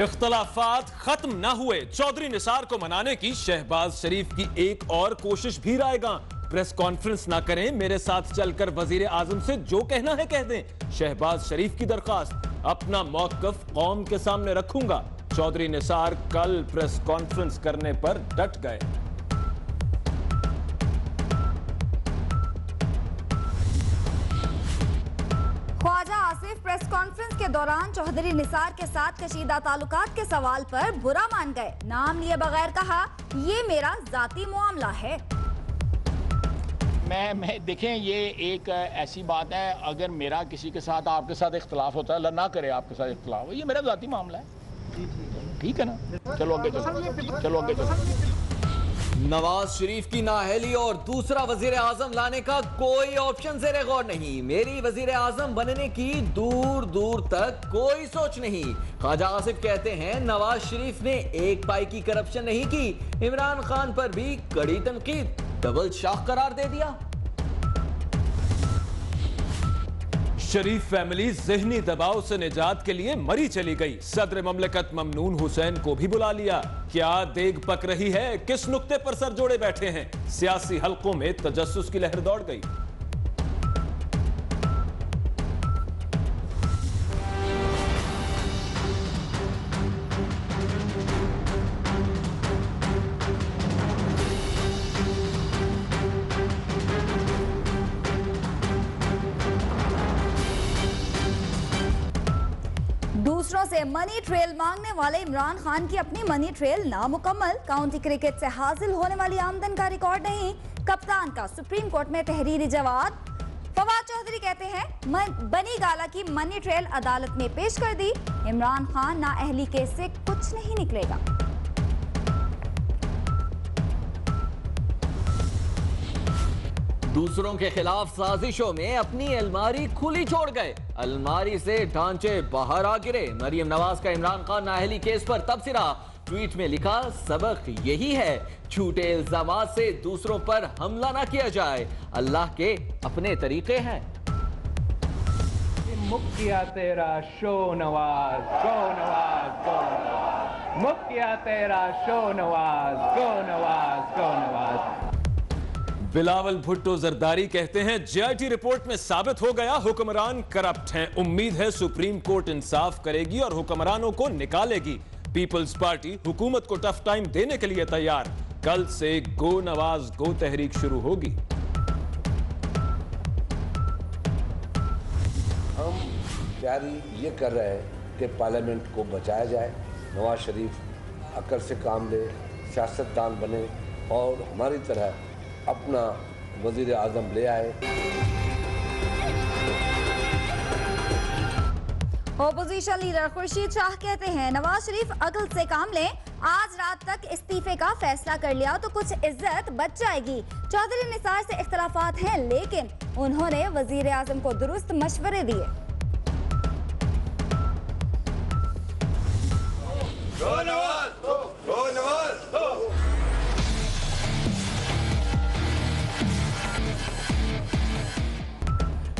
इख्तलाफात खत्म न हुए, चौधरी निसार को मनाने की शहबाज शरीफ की एक और कोशिश भी रायगा। प्रेस कॉन्फ्रेंस ना करें, मेरे साथ चलकर वजीर आजम से जो कहना है कह दें। शहबाज शरीफ की दरखास्त, अपना मौकफ कौम के सामने रखूंगा। चौधरी निसार कल प्रेस कॉन्फ्रेंस करने पर डट गए। ख्वाजा आसिफ प्रेस कॉन्फ्रेंस के दौरान चौधरी निसार के साथ कशीदा ताल्लुकात के सवाल पर बुरा मान गए। नाम लिए बगैर कहा, ये मेरा जाती मामला है। मैं देखें, ये एक ऐसी बात है, अगर मेरा किसी के साथ आपके साथ इख्तलाफ होता है, अल्लाह ना करे आपके साथ इख्तलाफ हो, ये मेरा जाती मामला है। ठीक है ना, चलो आगे चलो। नवाज शरीफ की नाअहली और दूसरा वजीर आजम लाने का कोई ऑप्शन ज़ेरे गौर नहीं। मेरी वजीर आजम बनने की दूर दूर तक कोई सोच नहीं। ख्वाजा आसिफ कहते हैं नवाज शरीफ ने एक पाई की करप्शन नहीं की। इमरान खान पर भी कड़ी तनकीद, डबल शाख करार दे दिया। शरीफ फैमिली ज़हनी दबाव से निजात के लिए मरी चली गई। सदर ममलकत ममनून हुसैन को भी बुला लिया। क्या देग पक रही है, किस नुक्ते पर सर जोड़े बैठे हैं। सियासी हलकों में तजस्सुस की लहर दौड़ गई। दूसरों से मनी ट्रेल मांगने वाले इमरान खान की अपनी मनी ट्रेल नामुकम्मल। काउंटी क्रिकेट से हासिल होने वाली आमदन का रिकॉर्ड नहीं। कप्तान का सुप्रीम कोर्ट में तहरीरी जवाब। फवाद चौधरी कहते हैं बनी गाला की मनी ट्रेल अदालत में पेश कर दी। इमरान खान नाअहली केस से कुछ नहीं निकलेगा। दूसरों के खिलाफ साजिशों में अपनी अलमारी खुली छोड़ गए। अलमारी से ढांचे बाहर आ गिरे। मरियम नवाज का इमरान खान नाअहली केस पर तबसरा। ट्वीट में लिखा, सबक यही है, झूठे इल्जामात से दूसरों पर हमला ना किया जाए। अल्लाह के अपने तरीके हैं। मुक्तिया तेरा शो नवाज, गो नवाज, गो नवाज। मुक्तिया तेरा शो नवाज, गो नवाज, गो नवाज। बिलावल भुट्टो जरदारी कहते हैं जेआईटी रिपोर्ट में साबित हो गया हुक्मरान करप्ट हैं। उम्मीद है सुप्रीम कोर्ट इंसाफ करेगी और हुक्मरानों को निकालेगी। पीपल्स पार्टी हुकूमत को टफ टाइम देने के लिए तैयार। कल से गो नवाज गो तहरीक शुरू होगी। हम तैयारी ये कर रहे हैं कि पार्लियामेंट को बचाया जाए, नवाज शरीफ अकल से काम ले, सियासतदान बने और हमारी तरह अपना वजीर आजम ले आए। ओपोजिशन लीडर खुर्शीद शाह कहते हैं नवाज शरीफ अकल से काम लें। आज रात तक इस्तीफे का फैसला कर लिया तो कुछ इज्जत बच जाएगी। चौधरी निसार से इख्तलाफात हैं, लेकिन उन्होंने वजीर आजम को दुरुस्त मशवरे दिए।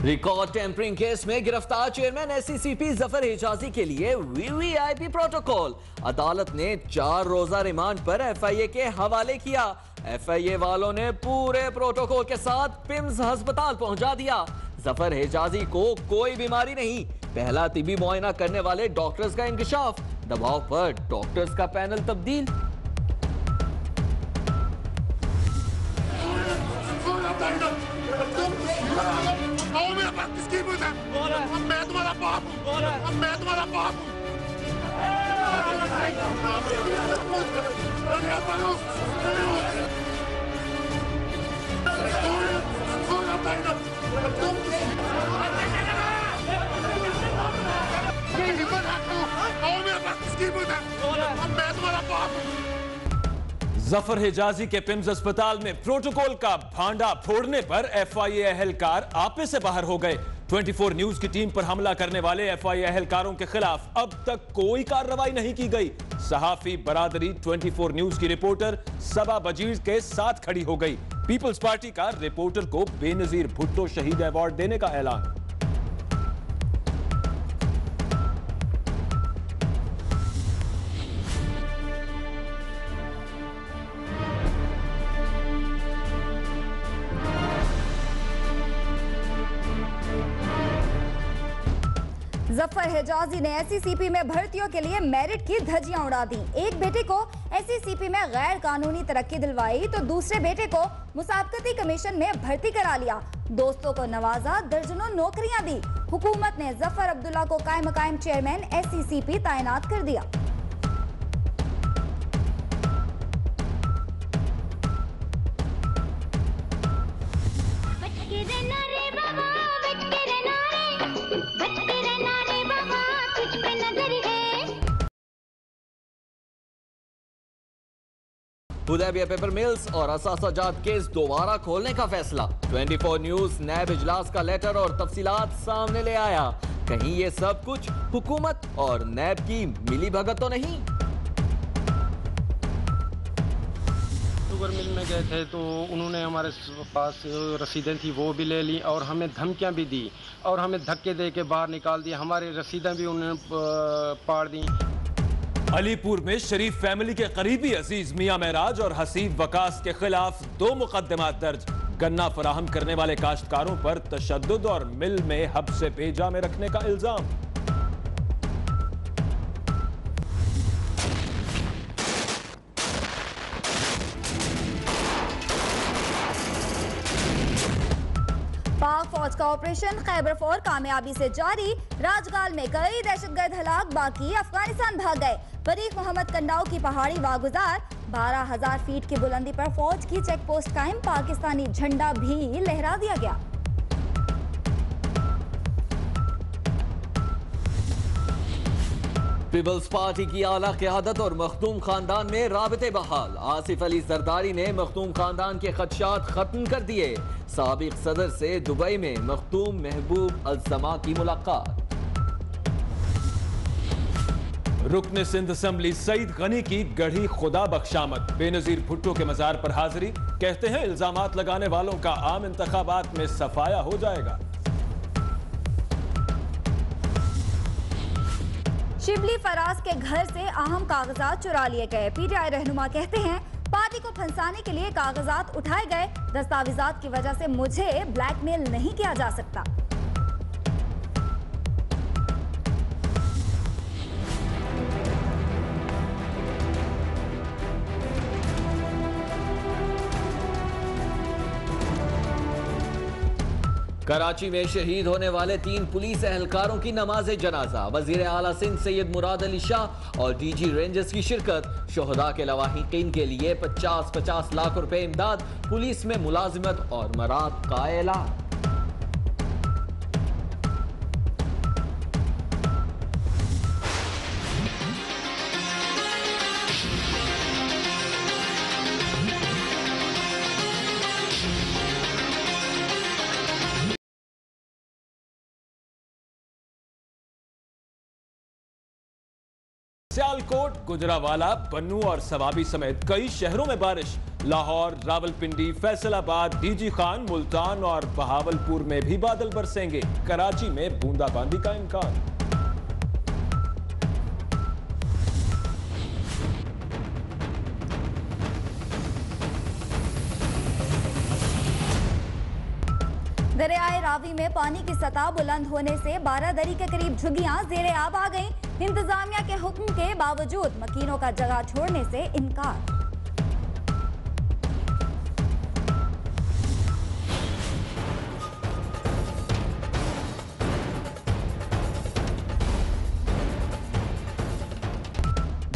रिकॉर्ड टेम्परिंग केस में गिरफ्तार चेयरमैन एससीसीपी जफर हिजाजी के लिए वीवीआईपी प्रोटोकॉल। अदालत ने 4 रोजा रिमांड पर एफआईए के हवाले किया। एफआईए वालों ने पूरे प्रोटोकॉल के साथ पिम्स अस्पताल पहुंचा दिया। जफर हिजाजी को कोई बीमारी नहीं। पहला तिबी मुआयना करने वाले डॉक्टर्स का इंकशाफ। दबाव पर डॉक्टर्स का पैनल तब्दील। मैं तुम्हारा बाप हूँ, मैं तुम्हारा बाप हूँ। मैं तुम्हारा बाप हूँ। जफर हिजाजी के पिम्स अस्पताल में प्रोटोकॉल का भांडा फोड़ने पर एफआईए अहलकार आपे से बाहर हो गए। 24 न्यूज की टीम पर हमला करने वाले एफआईए अहलकारों के खिलाफ अब तक कोई कार्रवाई नहीं की गई। सहाफी बरादरी 24 न्यूज की रिपोर्टर सबा बजीर के साथ खड़ी हो गई। पीपल्स पार्टी का रिपोर्टर को बेनजीर भुट्टो शहीद अवार्ड देने का ऐलान। जफर हिजाजी ने एससीसीपी में भर्तियों के लिए मेरिट की धज्जियां उड़ा दी। एक बेटे को एससीसीपी में गैर कानूनी तरक्की दिलवाई तो दूसरे बेटे को मुसाबकती कमीशन में भर्ती करा लिया। दोस्तों को नवाजा, दर्जनों नौकरियां दी। हुकूमत ने जफर अब्दुल्ला को कायम मकायम चेयरमैन एससीसीपी तैनात कर दिया। हुदैबिया पेपर मिल्स और असासाजात केस दोबारा खोलने का फैसला। 24 न्यूज नैब इजलास का लेटर और तफसीलात सामने ले आया। कहीं ये सब कुछ हुकूमत और नैब की मिली भगत तो नहीं? शुगर मिल में गए थे तो उन्होंने हमारे पास रसीदें थी वो भी ले ली और हमें धमकियां भी दी और हमें धक्के दे के बाहर निकाल दिया। हमारी रसीदें भी उन्होंने पाड़ दी। अलीपुर में शरीफ फैमिली के करीबी अजीज मियां महराज और हसीब वकास के खिलाफ 2 मुकदमात दर्ज। गन्ना फराहम करने वाले काश्तकारों पर तशद्दुद और मिल में हब्से पेजा में रखने का इल्जाम। पाक फौज का ऑपरेशन खैबर फौर कामयाबी से जारी। राजगाल में कई दहशतगर्द हलाक, बाकी अफगानिस्तान भाग गए। बरीक मोहम्मद कंडाऊ की पहाड़ी वागुजार। 12,000 फीट की बुलंदी पर फौज की चेक पोस्ट कायम। पाकिस्तानी झंडा भी लहरा दिया गया। पीपल्स पार्टी की आला क़यादत और मखदूम खानदान में राबते बहाल। आसिफ अली जरदारी ने मखदूम खानदान के खदशात खत्म कर दिए। साबिक सदर से दुबई में मखदूम महबूब अल-समा की मुलाकात। रुकन सिंध असेंबली सईद गनी की गढ़ी खुदा बख्शामद। बेनजीर भुट्टो के मजार पर हाजिरी। कहते हैं इल्जामात लगाने वालों का आम इंतखाबात में सफाया हो जाएगा। शिबली फराज के घर से अहम कागजात चुरा लिए गए। पीटीआई रहनुमा कहते हैं पार्टी को फंसाने के लिए कागजात उठाए गए। दस्तावेजात की वजह से मुझे ब्लैकमेल नहीं किया जा सकता। कराची में शहीद होने वाले 3 पुलिस एहलकारों की नमाज जनाजा। वजीर आला सिंध सैयद मुराद अली शाह और डीजी रेंजर्स की शिरकत। शोहदा के लवाहिकीन के लिए 50-50 लाख रुपए इमदाद। पुलिस में मुलाजिमत और मराद का ऐलान। सियालकोट, गुजरावाला, बन्नू और सवाबी समेत कई शहरों में बारिश। लाहौर, रावलपिंडी, फैसलाबाद, डीजी खान, मुल्तान और बहावलपुर में भी बादल बरसेंगे। कराची में बूंदाबांदी का इम्कान। दरियाए रावी में पानी की सतह बुलंद होने से 12 दरी के करीब झुग्गियां ज़ेरे आब आ गईं। इंतजामिया के हुक्म के बावजूद मकीनों का जगह छोड़ने से इनकार।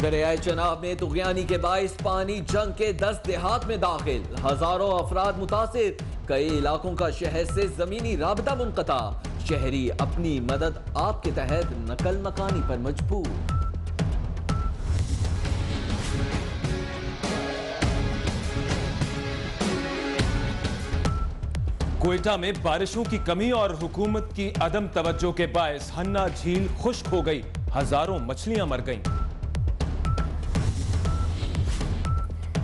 दरियाए चनाब में तुगयानी के बाइस पानी जंग के 10 देहात में दाखिल। हजारों अफराद मुतासिर। कई इलाकों का शहर से जमीनी राबता मुनक़ता। शहरी अपनी मदद आपके तहत नकल मकानी पर मजबूर। क्वेटा में बारिशों की कमी और हुकूमत की अदम तवज्जो के बायस हन्ना झील खुश्क हो गई। हजारों मछलियां मर गईं।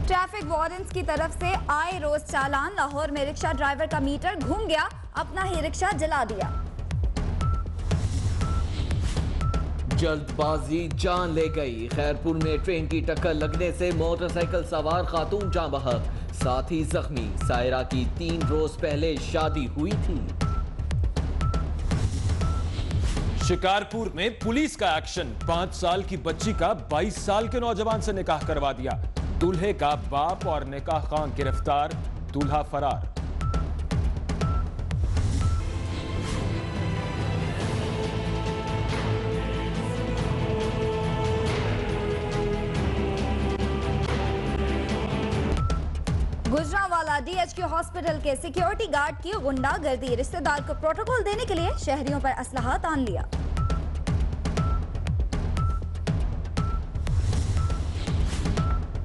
ट्रैफिक वार्डन्स की तरफ से आए रोज चालान। लाहौर में रिक्शा ड्राइवर का मीटर घूम गया, अपना ही रिक्शा जला दिया। जल्दबाजी जान ले गई। खैरपुर में ट्रेन की टक्कर लगने से मोटरसाइकिल सवार खातून जाँ बहक, साथ ही जख्मी। सायरा की 3 रोज पहले शादी हुई थी। शिकारपुर में पुलिस का एक्शन, 5 साल की बच्ची का 22 साल के नौजवान से निकाह करवा दिया। दूल्हे का बाप और निकाह खां गिरफ्तार, दूल्हा फरार। गुजरांवाला डीएचक्यू हॉस्पिटल के सिक्योरिटी गार्ड की गुंडागर्दी, रिश्तेदार को प्रोटोकॉल देने के लिए शहरियों पर असलहा तान लिया।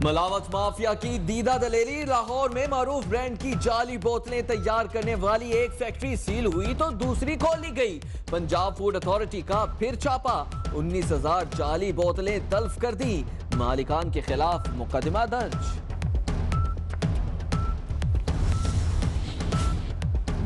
मलावत माफिया की दीदा दलेरी, लाहौर में मारूफ ब्रांड की जाली बोतलें तैयार करने वाली एक फैक्ट्री सील हुई तो दूसरी खोल ली गई। पंजाब फूड अथॉरिटी का फिर छापा, 19,000 जाली बोतलें तल्फ कर दी, मालिकान के खिलाफ मुकदमा दर्ज।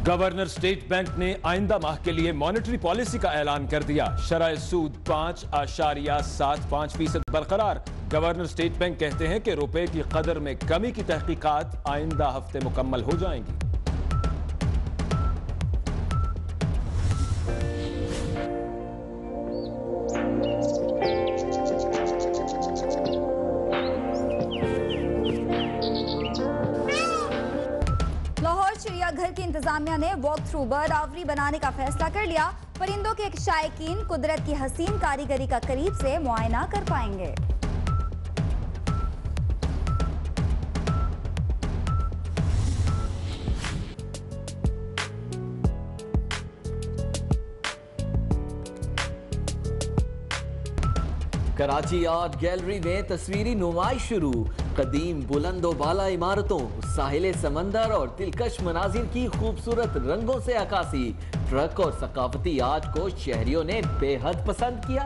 गवर्नर स्टेट बैंक ने आइंदा माह के लिए मॉनेटरी पॉलिसी का ऐलान कर दिया। शरह सूद 5.75% बरकरार। गवर्नर स्टेट बैंक कहते हैं कि रुपए की कदर में कमी की तहकीकात आइंदा हफ्ते मुकम्मल हो जाएंगी। चिड़ियाघर की इंतजामिया ने वॉक थ्रू बर्ड आवरी बनाने का फैसला कर लिया। परिंदों के शायकीन कुदरत की हसीन कारीगरी का करीब से मुआयना कर पाएंगे। कराची आर्ट गैलरी में तस्वीरी नुमाइश शुरू, कदीम बुलंदो बाला इमारतों, साहिल समंदर और दिलकश मनाजिर की खूबसूरत रंगों से अक्कासी। ट्रक और सकाफती आर्ट को शहरियों ने बेहद पसंद किया।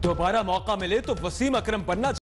दोबारा मौका मिले तो वसीम अकरम पन्ना